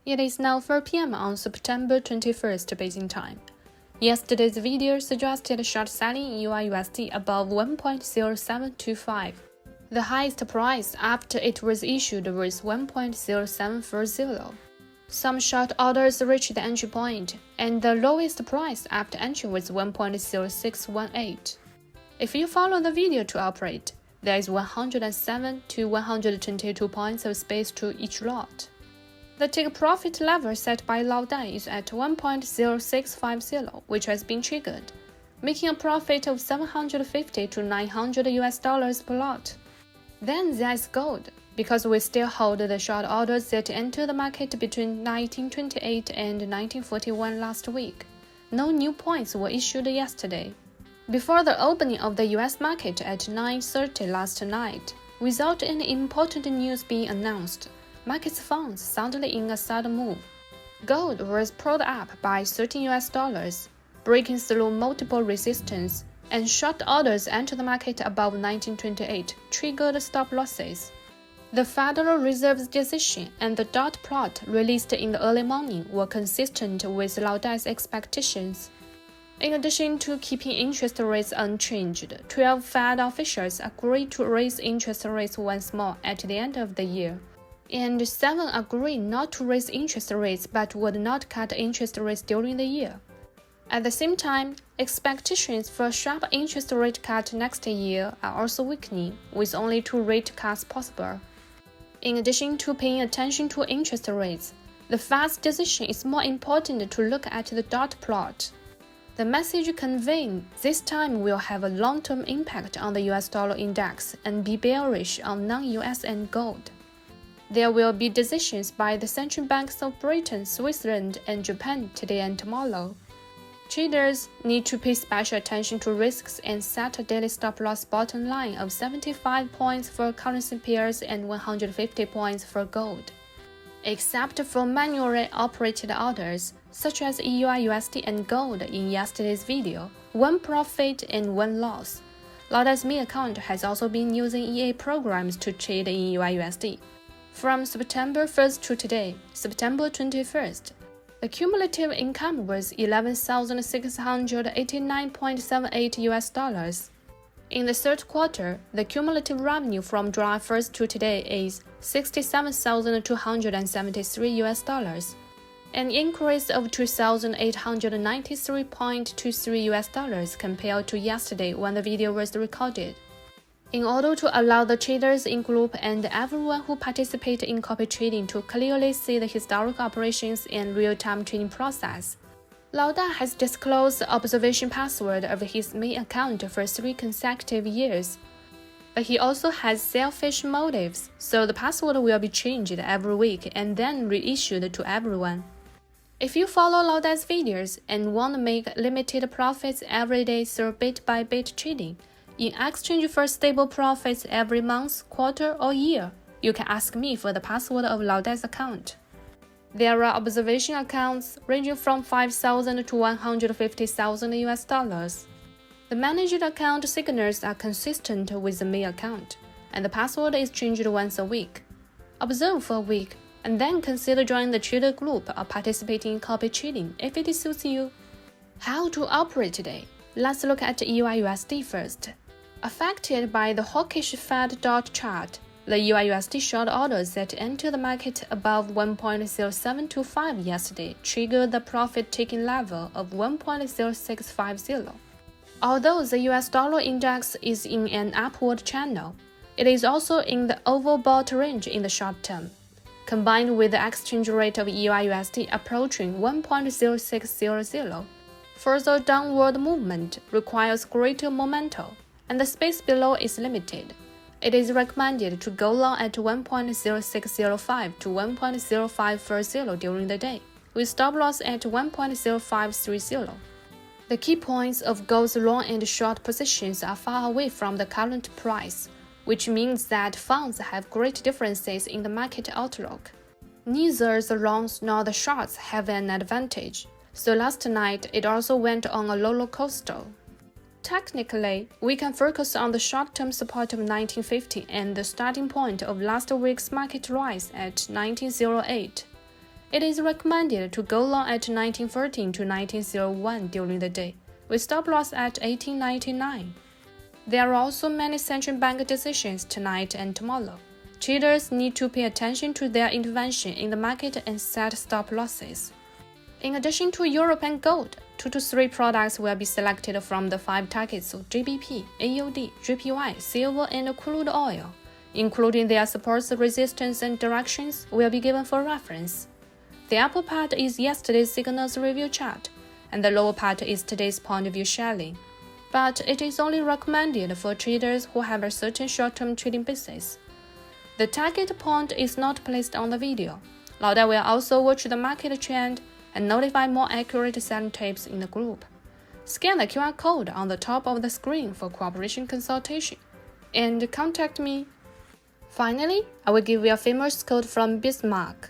It is now 4 p.m. on September 21st Beijing time. Yesterday's video suggested short selling in EURUSD above 1.0725. The highest price after it was issued was 1.0740. Some short orders reached the entry point, and the lowest price after entry was 1.0618. If you follow the video to operate, there is 107 to 122 points of space to each lot. The take profit level set by Laodai is at 1.0650, which has been triggered, making a profit of $750 to $900 per lot. Then there is gold, because we still hold the short orders that entered the market between 1928 and 1941 last week. No new points were issued yesterday. Before the opening of the US market at 9:30 last night, without any important news being announced, markets found suddenly in a sudden move. Gold was pulled up by $13, breaking through multiple resistance, and short orders entered the market above 1928, triggered stop losses. The Federal Reserve's decision and the dot plot released in the early morning were consistent with Laodai's expectations. In addition to keeping interest rates unchanged, 12 Fed officials agreed to raise interest rates once more at the end of the year, and 7 agreed not to raise interest rates but would not cut interest rates during the year. At the same time, expectations for a sharp interest rate cut next year are also weakening, with only 2 rate cuts possible. In addition to paying attention to interest rates, the Fed's decision is more important to look at the dot plot. The message conveyed this time will have a long-term impact on the US dollar index and be bearish on non-US and gold. There will be decisions by the central banks of Britain, Switzerland, and Japan today and tomorrow. Traders need to pay special attention to risks and set a daily stop-loss bottom line of 75 points for currency pairs and 150 points for gold. Except for manually operated orders, such as EURUSD and Gold in yesterday's video, 1 profit and 1 loss. Laodai's main account has also been using EA programs to trade in EURUSD. From September 1st to today, September 21st, the cumulative income was $11,689.78. In the third quarter, the cumulative revenue from July 1st to today is $67,273, an increase of $2,893.23 compared to yesterday when the video was recorded. In order to allow the traders in group and everyone who participates in copy trading to clearly see the historical operations and real-time trading process, Laodai has disclosed the observation password of his main account for 3 consecutive years. But he also has selfish motives, so the password will be changed every week and then reissued to everyone. If you follow Laodai's videos and want to make limited profits every day through bit-by-bit trading, in exchange for stable profits every month, quarter, or year, you can ask me for the password of Laodai's account. There are observation accounts ranging from $5,000 to $150,000. The managed account signals are consistent with the main account, and the password is changed once a week. Observe for a week, and then consider joining the trader group or participating in copy trading if it suits you. How to operate today? Let's look at EURUSD first. Affected by the hawkish Fed dot chart, the EURUSD short orders that entered the market above 1.0725 yesterday triggered the profit-taking level of 1.0650. Although the US dollar index is in an upward channel, it is also in the overbought range in the short term. Combined with the exchange rate of EURUSD approaching 1.0600, further downward movement requires greater momentum, and the space below is limited. It is recommended to go long at 1.0605 to 1.0540 during the day, with stop loss at 1.0530. The key points of gold's long and short positions are far away from the current price, which means that funds have great differences in the market outlook. Neither the longs nor the shorts have an advantage, so last night it also went on a roller coaster. Technically, we can focus on the short-term support of 1950 and the starting point of last week's market rise at 1908. It is recommended to go long at 1914 to 1901 during the day, with stop loss at 1899. There are also many central bank decisions tonight and tomorrow. Traders need to pay attention to their intervention in the market and set stop losses. In addition to Europe and gold, 2 to 3 products will be selected from the 5 targets of GBP, AUD, JPY, silver, and crude oil, including their supports, resistance, and directions will be given for reference. The upper part is yesterday's signals review chart, and the lower part is today's point of view sharing. But it is only recommended for traders who have a certain short-term trading basis. The target point is not placed on the video. Lauda will also watch the market trend and notify more accurate selling tips in the group. Scan the QR code on the top of the screen for cooperation consultation, and contact me. Finally, I will give you a famous quote from Bismarck.